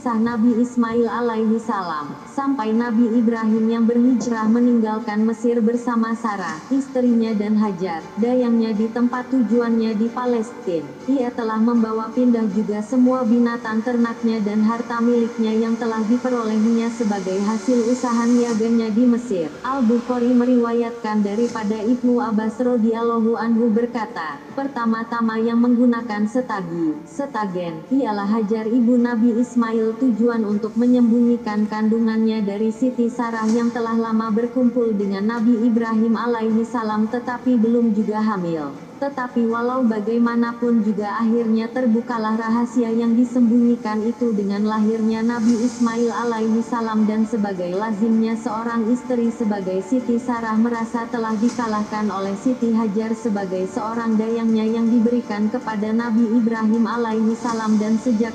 kisah Nabi Ismail alaihi salam, sampai Nabi Ibrahim yang berhijrah meninggalkan Mesir bersama Sarah, istrinya dan Hajar, dayangnya di tempat tujuannya di Palestina. Ia telah membawa pindah juga semua binatang ternaknya dan harta miliknya yang telah diperolehnya sebagai hasil usaha niaganya di Mesir. Al-Bukhari meriwayatkan daripada Ibnu Abbas radhiyallahu anhu berkata, pertama-tama yang menggunakan setagen, ialah Hajar ibu Nabi Ismail, tujuan untuk menyembunyikan kandungannya dari Siti Sarah yang telah lama berkumpul dengan Nabi Ibrahim alaihi salam tetapi belum juga hamil. Tetapi walau bagaimanapun juga akhirnya terbukalah rahasia yang disembunyikan itu dengan lahirnya Nabi Ismail alaihi salam, dan sebagai lazimnya seorang istri sebagai Siti Sarah merasa telah dikalahkan oleh Siti Hajar sebagai seorang dayangnya yang diberikan kepada Nabi Ibrahim alaihi salam, dan sejak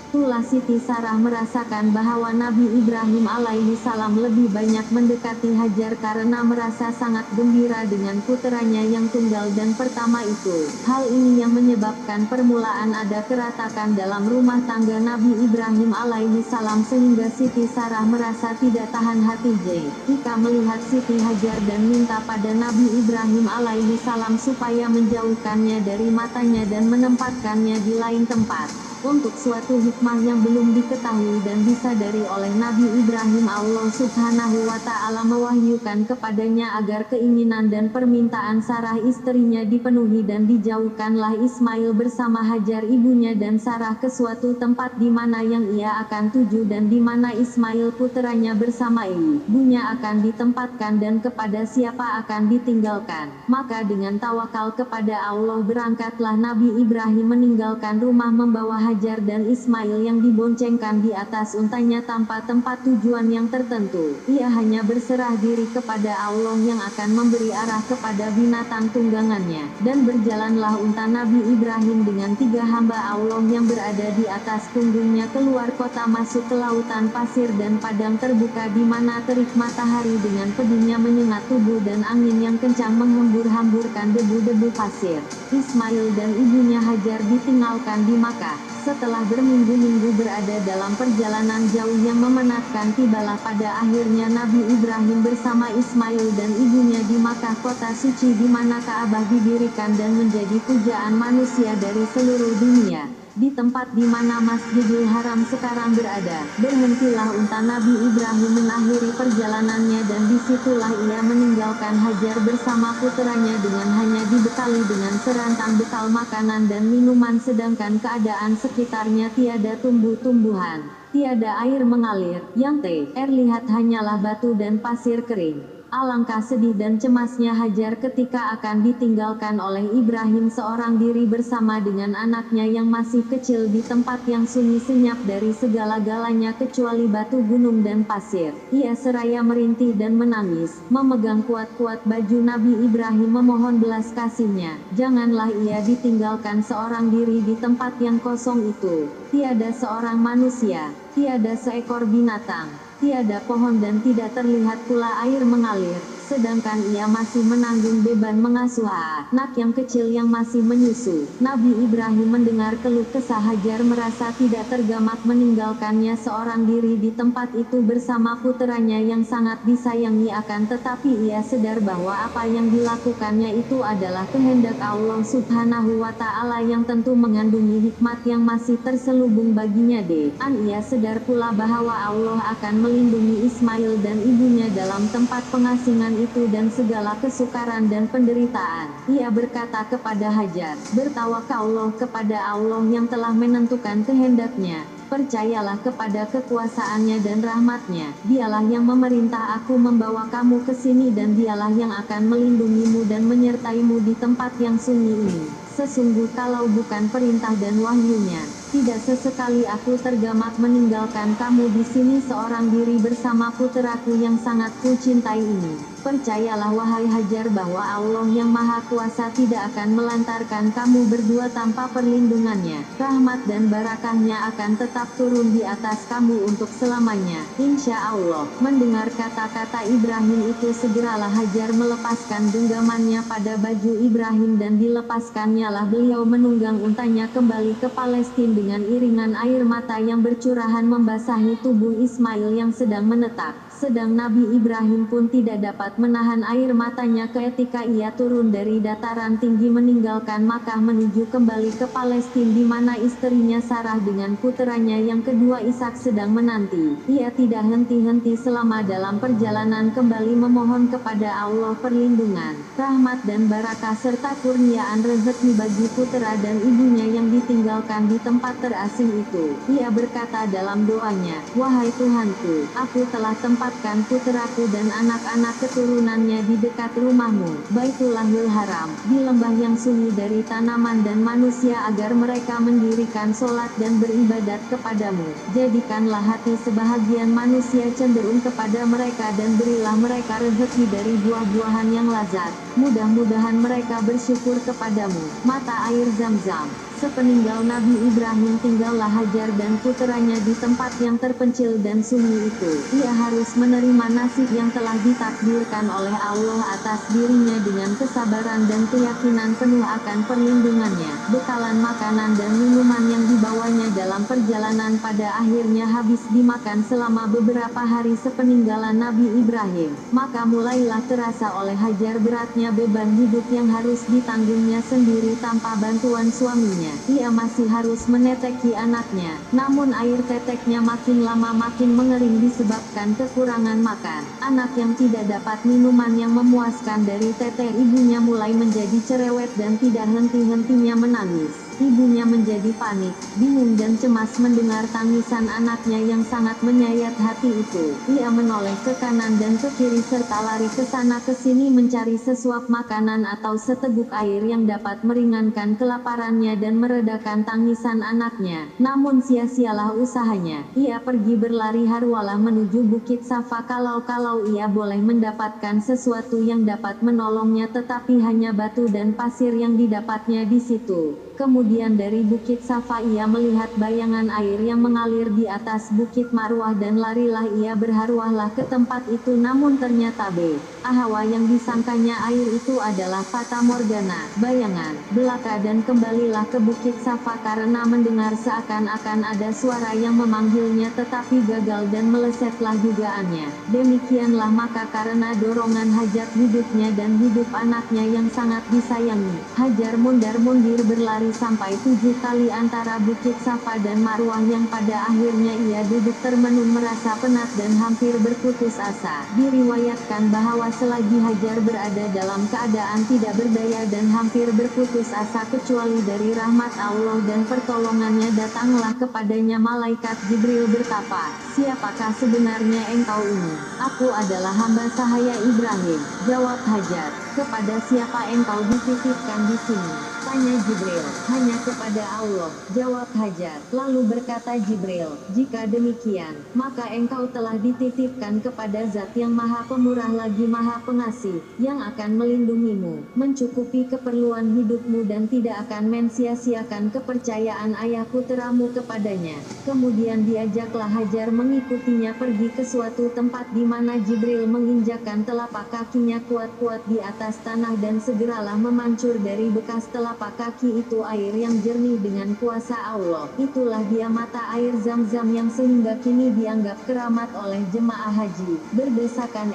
itulah Siti Sarah merasakan bahwa Nabi Ibrahim alaihi salam lebih banyak mendekati Hajar karena merasa sangat gembira dengan puteranya yang tunggal dan pertama itu. Hal ini yang menyebabkan permulaan ada keratakan dalam rumah tangga Nabi Ibrahim alaihi salam sehingga Siti Sarah merasa tidak tahan hati jika melihat Siti Hajar dan minta pada Nabi Ibrahim alaihi salam supaya menjauhkannya dari matanya dan menempatkannya di lain tempat. Untuk suatu hikmah yang belum diketahui dan disadari oleh Nabi Ibrahim, Allah subhanahu wa ta'ala mewahyukan kepadanya agar keinginan dan permintaan Sarah istrinya dipenuhi dan dijauhkanlah Ismail bersama Hajar ibunya dan Sarah ke suatu tempat di mana yang ia akan tuju dan di mana Ismail puteranya bersama ibunya akan ditempatkan dan kepada siapa akan ditinggalkan. Maka dengan tawakal kepada Allah berangkatlah Nabi Ibrahim meninggalkan rumah membawa Hajar dan Ismail yang diboncengkan di atas untanya tanpa tempat tujuan yang tertentu. Ia hanya berserah diri kepada Allah yang akan memberi arah kepada binatang tunggangannya. Dan berjalanlah unta Nabi Ibrahim dengan 3 hamba Allah yang berada di atas punggungnya keluar kota masuk ke lautan pasir dan padang terbuka di mana terik matahari dengan pedihnya menyengat tubuh dan angin yang kencang menghembur-hamburkan debu-debu pasir. Ismail dan ibunya Hajar ditinggalkan di Makkah. Setelah berminggu-minggu berada dalam perjalanan jauh yang memenatkan, tibalah pada akhirnya Nabi Ibrahim bersama Ismail dan ibunya di Makkah, kota suci di mana Ka'bah didirikan dan menjadi pujaan manusia dari seluruh dunia. Di tempat di mana Masjidil Haram sekarang berada, berhentilah unta Nabi Ibrahim mengakhiri perjalanannya dan disitulah ia meninggalkan Hajar bersama puteranya dengan hanya dibekali dengan serantang bekal makanan dan minuman sedangkan keadaan sekitarnya tiada tumbuh-tumbuhan, tiada air mengalir, yang terlihat hanyalah batu dan pasir kering. Alangkah sedih dan cemasnya Hajar ketika akan ditinggalkan oleh Ibrahim seorang diri bersama dengan anaknya yang masih kecil di tempat yang sunyi senyap dari segala-galanya kecuali batu gunung dan pasir. Ia seraya merintih dan menangis, memegang kuat-kuat baju Nabi Ibrahim memohon belas kasihnya. Janganlah ia ditinggalkan seorang diri di tempat yang kosong itu. Tiada seorang manusia, tiada seekor binatang, tiada pohon dan tidak terlihat pula air mengalir, sedangkan ia masih menanggung beban mengasuh anak yang kecil yang masih menyusu. Nabi Ibrahim mendengar keluh kesah Hajar merasa tidak tergamak meninggalkannya seorang diri di tempat itu bersama puteranya yang sangat disayangi, akan tetapi ia sadar bahwa apa yang dilakukannya itu adalah kehendak Allah subhanahu wa ta'ala yang tentu mengandungi hikmat yang masih terselubung baginya. Ia sadar pula bahwa Allah akan melindungi Ismail dan ibunya dalam tempat pengasingan itu dan segala kesukaran dan penderitaan. Ia berkata kepada Hajar, bertawakallah kepada Allah yang telah menentukan kehendaknya. Percayalah kepada kekuasaannya dan rahmatnya. Dialah yang memerintah aku membawa kamu ke sini dan dialah yang akan melindungimu dan menyertaimu di tempat yang sunyi ini. Sesungguh kalau bukan perintah dan wahyunya, tidak sesekali aku tergamak meninggalkan kamu di sini seorang diri bersama puteraku yang sangat kucintai ini. Percayalah wahai Hajar bahwa Allah yang Maha Kuasa tidak akan melantarkan kamu berdua tanpa perlindungannya. Rahmat dan barakahnya akan tetap turun di atas kamu untuk selamanya, insya Allah. Mendengar kata-kata Ibrahim itu segeralah Hajar melepaskan genggamannya pada baju Ibrahim dan dilepaskannya lah beliau menunggang untanya kembali ke Palestina dengan iringan air mata yang bercurahan membasahi tubuh Ismail yang sedang menetap. Sedang Nabi Ibrahim pun tidak dapat menahan air matanya ketika ia turun dari dataran tinggi meninggalkan Makkah menuju kembali ke Palestina di mana istrinya Sarah dengan puteranya yang kedua Ishak sedang menanti. Ia tidak henti-henti selama dalam perjalanan kembali memohon kepada Allah perlindungan, rahmat dan barakah serta kurniaan rezeki bagi putera dan ibunya yang ditinggalkan di tempat terasing itu. Ia berkata dalam doanya, "Wahai Tuhanku, aku telah tempatkan puteraku dan anak-anak keturunannya di dekat rumahmu, Baitullahil Haram, di lembah yang sunyi dari tanaman dan manusia agar mereka mendirikan sholat dan beribadat kepadamu. Jadikanlah hati sebahagian manusia cenderung kepada mereka dan berilah mereka rezeki dari buah-buahan yang lazat. Mudah-mudahan mereka bersyukur kepadamu." Mata air Zam-Zam. Sepeninggal Nabi Ibrahim tinggallah Hajar dan puteranya di tempat yang terpencil dan sunyi itu. Ia harus menerima nasib yang telah ditakdirkan oleh Allah atas dirinya dengan kesabaran dan keyakinan penuh akan perlindungannya. Bekalan makanan dan minuman yang dibawanya dalam perjalanan pada akhirnya habis dimakan selama beberapa hari sepeninggalan Nabi Ibrahim. Maka mulailah terasa oleh Hajar beratnya beban hidup yang harus ditanggungnya sendiri tanpa bantuan suaminya. Ia masih harus meneteki anaknya, namun air teteknya makin lama makin mengering disebabkan kekurangan makan. Anak yang tidak dapat minuman yang memuaskan dari teteh ibunya mulai menjadi cerewet dan tidak henti-hentinya menangis. Ibunya menjadi panik, bingung dan cemas mendengar tangisan anaknya yang sangat menyayat hati itu. Ia menoleh ke kanan dan ke kiri serta lari ke sana ke sini mencari sesuap makanan atau seteguk air yang dapat meringankan kelaparannya dan meredakan tangisan anaknya. Namun sia-sialah usahanya. Ia pergi berlari harwalah menuju Bukit Safa kalau ia boleh mendapatkan sesuatu yang dapat menolongnya, tetapi hanya batu dan pasir yang didapatnya di situ. Kemudian dari Bukit Safa ia melihat bayangan air yang mengalir di atas Bukit Marwah dan larilah ia berharwahlah ke tempat itu, namun ternyata Hawa yang disangkanya air itu adalah fata morgana, bayangan belaka, dan kembalilah ke Bukit Safa karena mendengar seakan-akan ada suara yang memanggilnya tetapi gagal dan melesetlah dugaannya. Demikianlah maka karena dorongan hajat hidupnya dan hidup anaknya yang sangat disayangi, Hajar mundar-mundir berlari sampai 7 kali antara Bukit Safa dan Marwah yang pada akhirnya ia duduk termenung merasa penat dan hampir berputus asa. Diriwayatkan bahwa selagi Hajar berada dalam keadaan tidak berdaya dan hampir berputus asa kecuali dari rahmat Allah dan pertolongannya, datanglah kepadanya malaikat Jibril berkata, "Siapakah sebenarnya engkau ini?" "Aku adalah hamba sahaya Ibrahim," jawab Hajar. "Kepada siapa engkau dititipkan di sini?" tanya Jibril. "Hanya kepada Allah," jawab Hajar. Lalu berkata Jibril, "Jika demikian, maka engkau telah dititipkan kepada Zat yang Maha Pemurah lagi Maha Pengasih, yang akan melindungimu, mencukupi keperluan hidupmu dan tidak akan mensia-siakan kepercayaan ayah puteramu kepadanya." Kemudian diajaklah Hajar mengikutinya pergi ke suatu tempat di mana Jibril menginjakkan telapak kakinya kuat-kuat di atas tanah dan segeralah memancur dari bekas telapak kaki itu air yang jernih dengan kuasa Allah. Itulah dia mata air Zam-Zam yang sehingga kini dianggap keramat oleh jemaah haji. Berdesakan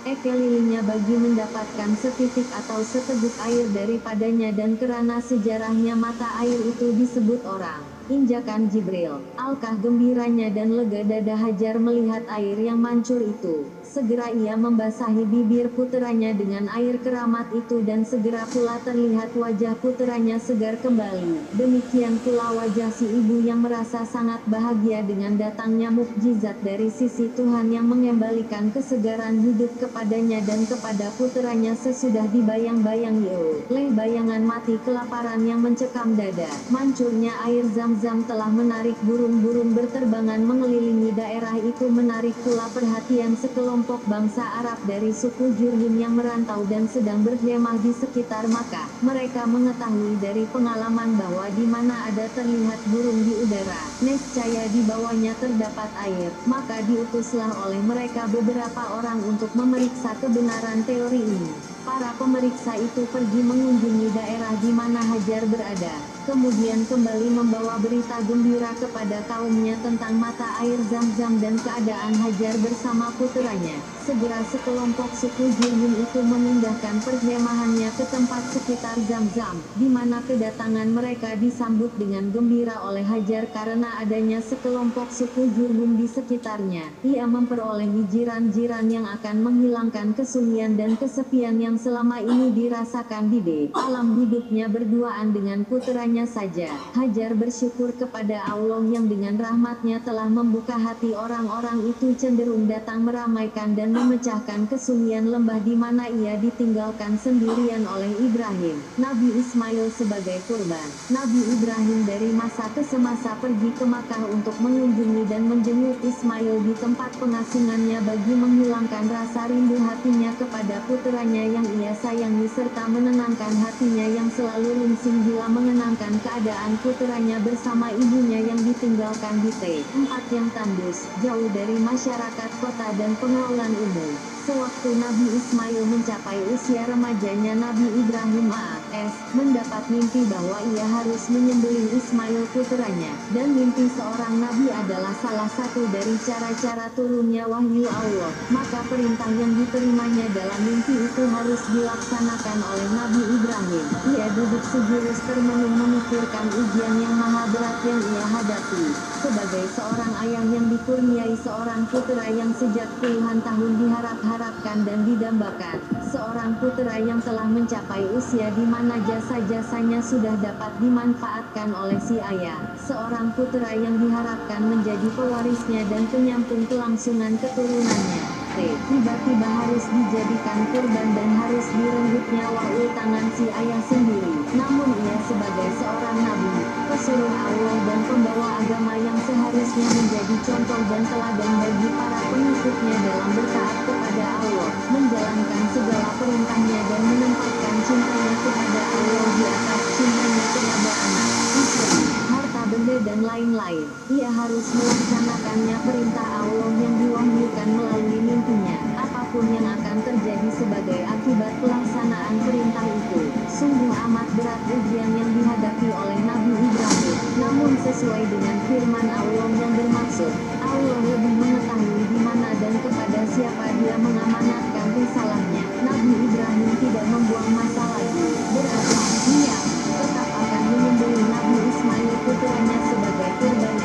kelilingnya bagi mendapatkan setitik atau seteguk air daripadanya, dan kerana sejarahnya mata air itu disebut orang injakan Jibril. Alkah gembiranya dan lega dada Hajar melihat air yang mancur itu. Segera ia membasahi bibir puteranya dengan air keramat itu dan segera pula terlihat wajah puteranya segar kembali. Demikian pula wajah si ibu yang merasa sangat bahagia dengan datangnya mukjizat dari sisi Tuhan yang mengembalikan kesegaran hidup kepadanya dan kepada puteranya sesudah dibayang-bayangi oleh bayangan mati kelaparan yang mencekam dada. Mancurnya air Zam-Zam telah menarik burung-burung berterbangan mengelilingi daerah itu, menarik pula perhatian sekelompok bangsa Arab dari suku Jurhim yang merantau dan sedang berkemah di sekitar Makkah. Mereka mengetahui dari pengalaman bahwa di mana ada terlihat burung di udara, nescaya di bawahnya terdapat air. Maka diutuslah oleh mereka beberapa orang untuk memeriksa kebenaran teori ini. Para pemeriksa itu pergi mengunjungi daerah di mana Hajar berada. Kemudian kembali membawa berita gembira kepada kaumnya tentang mata air Zam-Zam dan keadaan Hajar bersama puteranya. Segera sekelompok suku Jurhum itu memindahkan perkemahannya ke tempat sekitar Zam-Zam, di mana kedatangan mereka disambut dengan gembira oleh Hajar karena adanya sekelompok suku Jurhum di sekitarnya. Ia memperoleh jiran-jiran yang akan menghilangkan kesunyian dan kesepian yang selama ini dirasakan di alam hidupnya berduaan dengan puteranya saja. Hajar bersyukur kepada Allah yang dengan rahmatnya telah membuka hati orang-orang itu cenderung datang meramaikan dan memecahkan kesunyian lembah di mana ia ditinggalkan sendirian oleh Ibrahim, Nabi Ismail sebagai kurban. Nabi Ibrahim dari masa ke semasa pergi ke Makkah untuk mengunjungi dan menjenguk Ismail di tempat pengasingannya bagi menghilangkan rasa rindu hatinya kepada puteranya yang ia sayangi serta menenangkan hatinya yang selalu ringsing bila mengenangkan keadaan puteranya bersama ibunya yang ditinggalkan di tempat yang tandus, jauh dari masyarakat kota dan pengenalan umum. Sewaktu Nabi Ismail mencapai usia remajanya, Nabi Ibrahim a.s. mendapat mimpi bahwa ia harus menyembelih Ismail puteranya, dan mimpi seorang nabi adalah salah satu dari cara-cara turunnya wahyu Allah. Maka perintah yang diterimanya dalam mimpi itu harus dilaksanakan oleh Nabi Ibrahim. Ia duduk sejurus termenung memikirkan ujian yang maha berat yang ia hadapi. Sebagai seorang ayah yang dikurniai seorang putera yang sejak puluhan tahun diharap-harapkan dan didambakan, seorang putera yang telah mencapai usia di mana jasa-jasanya sudah dapat dimanfaatkan oleh si ayah, seorang putera yang diharapkan menjadi pewarisnya dan penyambung kelangsungan keturunannya, tiba-tiba harus dijadikan kurban dan harus direnggut nyawa tangan si ayah sendiri. Namun ia sebagai seorang nabi, pesuruh Allah dan pembawa agama yang seharusnya menjadi contoh dan teladan bagi para pengikutnya dalam bertaat kepada Allah, menjalankan segala perintahnya dan menempatkan cintanya kepada Allah di atas cintanya kepada anak, istri, harta benda dan lain-lain. Ia harus melaksanakannya perintah Allah yang diwahyukan melalui mimpinya, apapun yang akan terjadi sebagai akibat pelaksanaan perintah itu. Sungguh amat berat ujian yang dihadapi oleh Nabi Ibrahim. Namun sesuai dengan firman Allah yang bermaksud, Allah lebih mengetahui di mana dan kepada siapa dia mengamanatkan risalahnya. Nabi Ibrahim tidak membuang masa lagi. Berazam, ia tetap akan menyembelih Nabi Ismail putranya sebagai kurban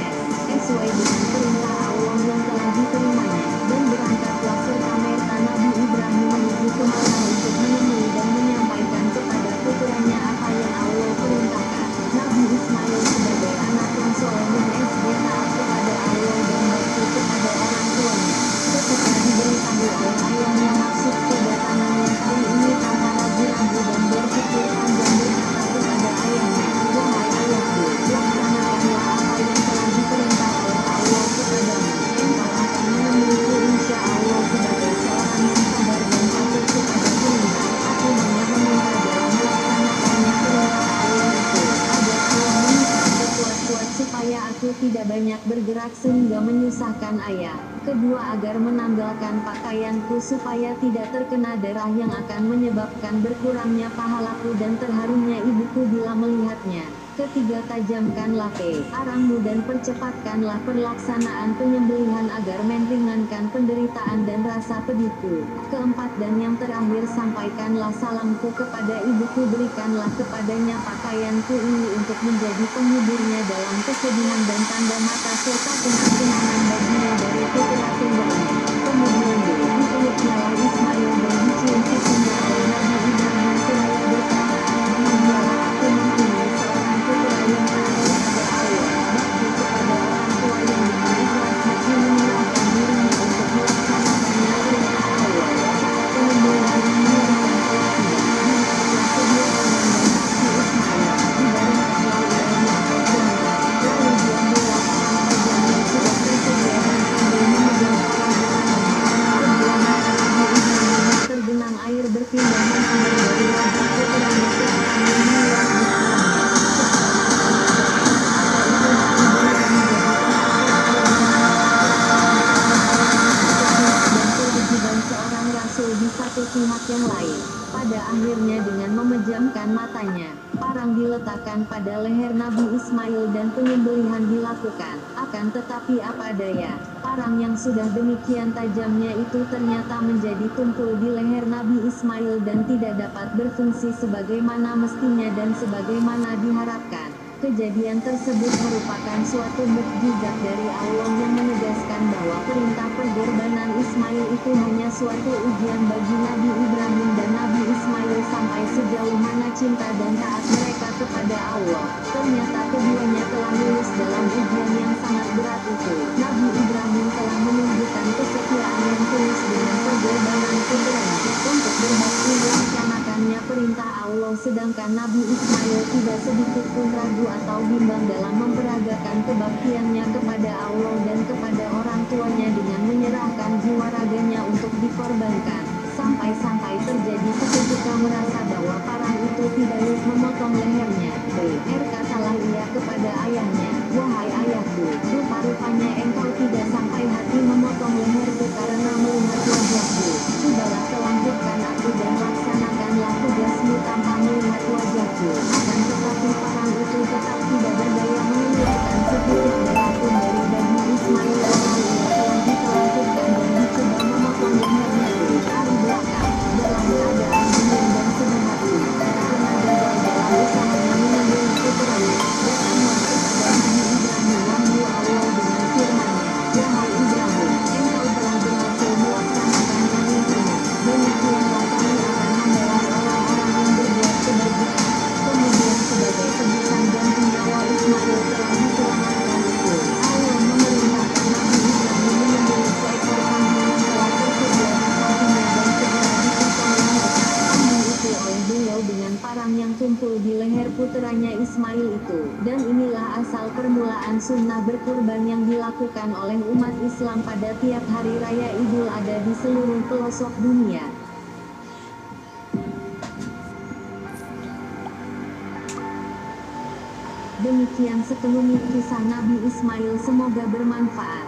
sesuai dengan perintah Allah yang telah diterimanya, dan berangkatlah serta-merta Nabi Ibrahim menuju ke Makkah untuk menemui dan menyampaikan kepada putranya apa yang Allah perintahkan. Nabi Ismail sebagai anak yang soleh dan taat kepada Allah dan bakti kepada orang tuanya. Ketika diberitahu oleh ayahnya maksud kedatangannya kali ini tanpa ragu-ragu dan berpikir panjang berkata kepada ayahnya, "Wahai ayahku, laksanakanlah apa yang telah diperintah oleh Allah kepadamu. Engkau akan menemuiku insya Allah sebagai seorang yang sabar dan patuh kepada perintah. Aku hanya meminta dalam melaksanakannya perintah Allah itu, agar Allah menyiksa sekuat-kuat supaya aku tidak banyak bergerak sehingga menyusahkan ayah. Kedua, agar menanggalkan pakaianku supaya tidak terkena darah yang akan menyebabkan berkurangnya pahalaku dan terharunya ibuku bila melihatnya. Ketiga, tajamkanlah arangmu dan percepatkanlah pelaksanaan penyembelihan agar meringankan penderitaan dan rasa pedihku. Keempat dan yang terakhir, sampaikanlah salamku kepada ibuku, berikanlah kepadanya pakaianku ini untuk menjadi penghiburnya dalam kesedihan dan tanda mata serta pengampunan baginya dari putra tunggalnya." Kemudian dipeluknya Ismail dan dicium pipinya oleh Nabi Ibrahim seraya berkata, "Bahagialah aku mempunyai seorang putra yang taat kepada Allah, bakti kepada orang tua yang dengan ikhlas hati menyerahkan dirinya untuk melaksanakannya perintah Allah. Saat penyembelihan menyiapkan pelatihan, dilihatlah kedua tangan dan kaki Ismail, dibaringkanlah olehnya atas jantung. Lalu diambillah seorang tajam yang sudah tersedia dan sambil memegang orang tangannya, kedua mata Nabi Ibrahim tergenang air berpindah matanya. Parang diletakkan pada leher Nabi Ismail dan penyembelihan dilakukan. Akan tetapi apa daya, parang yang sudah demikian tajamnya itu ternyata menjadi tumpul di leher Nabi Ismail dan tidak dapat berfungsi sebagaimana mestinya dan sebagaimana diharapkan. Kejadian tersebut merupakan suatu mukjizat dari Allah yang menegaskan bahwa perintah pengorbanan Ismail itu hanya suatu ujian bagi Nabi Ibrahim dan Nabi Ismail sampai sejauh mana cinta dan taat mereka kepada Allah. Ternyata keduanya telah lulus dalam ujian yang sangat berat itu. Nabi Ibrahim telah menunjukkan kesetiaan yang tulus dengan pengorbanan putranya untuk berbakti melaksanakannya perintah Allah, sedangkan Nabi Ismail tidak sedikit pun ragu atau bimbang dalam memperagakan kebaktiannya kepada Allah dan kepada orang tuanya dengan menyerahkan jiwa raganya untuk dikorbankan. Sampai-sampai terjadi seketika merasa bahwa parang itu tidak memotong lehernya. Katalah ia kepada ayahnya, "Wahai ayahku, rupa-rupanya engkau tidak sampai hati memotong leherku karena melihat wajahku. Cobalah kelanjutkan aku dan laksanakanlah tugasmu tanpa melihat wajahku." Akan tetapi parang itu tetap tidak berdaya mengeluarkan setitik darah pun dari daging Ismail walau ia telah ditelanjutkan dan dicoba memotong lehernya dari belakang. Dalam keadaan bingung dan sedih hati, karena gagal dalam usahanya menyembelih putranya, datanglah kepada Nabi Ibrahim wahyu Allah dengan firman-Nya, "Wahai Ibrahim, engkau telah berhasil melaksanakan yang intinya. Demikianlah kami akan membalas orang-orang yang berbuat kebajikan." Kemudian sebagai tebusan ganti nyawa Ismail telah diselamatkan itu, Allah memerintahkan Nabi Ibrahim menyembelih seekor kambing yang telah tersedia di sampingnya dan segera dipotong lehernya. Kambing itu oleh beliau dengan parang yang tumpul di leher puteranya Ismail itu. Dan inilah asal permulaan sunnah berkurban yang dilakukan oleh umat Islam pada tiap hari raya Idul Adha di seluruh pelosok dunia. Demikian sekelumit kisah Nabi Ismail, semoga bermanfaat.